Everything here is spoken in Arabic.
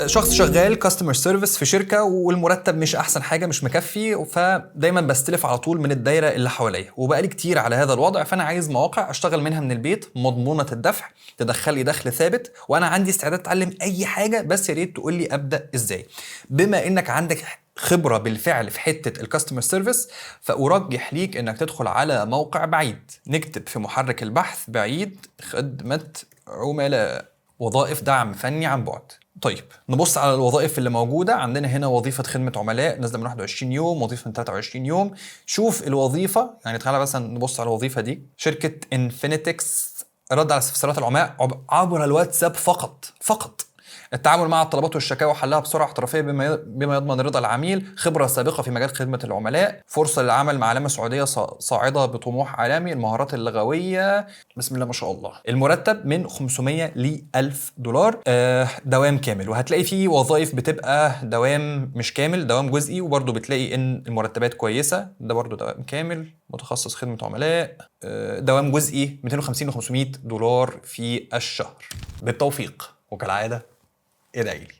شخص شغال كاستمر سيرفيس في شركه والمرتب مش احسن حاجه، مش مكفي، فدايما بستلف على طول من الدايره اللي حواليا، وبقالي كتير على هذا الوضع. فانا عايز مواقع اشتغل منها من البيت، مضمونه الدفع، تدخل لي دخل ثابت، وانا عندي استعداد اتعلم اي حاجه، بس يا ريت تقول لي ابدا ازاي. بما انك عندك خبره بالفعل في حته الكاستمر سيرفيس، فارجح ليك انك تدخل على موقع بعيد. نكتب في محرك البحث بعيد خدمه عملاء، وظائف دعم فني عن بعد. طيب نبص على الوظائف اللي موجودة عندنا هنا. وظيفة خدمة عملاء نازلة من 21 يوم، وظيفة من 23 يوم. شوف الوظيفة، يعني تعالى مثلا نبص على الوظيفة دي. شركة انفينيتكس، رد على استفسارات العملاء عبر الواتساب فقط. التعامل مع الطلبات والشكاوى وحلها بسرعه احترافيه بما يضمن رضا العميل. خبره سابقه في مجال خدمه العملاء. فرصه للعمل مع علامه سعوديه صاعده بطموح عالمي. المهارات اللغويه بسم الله ما شاء الله. المرتب من 500 ل 1000 دولار. دوام كامل، وهتلاقي فيه وظائف بتبقى دوام مش كامل، دوام جزئي، وبرضه بتلاقي ان المرتبات كويسه. ده برضه دوام كامل متخصص خدمه عملاء. دوام جزئي 250 و 500 دولار في الشهر. بالتوفيق، وكالعاده ادعي لي.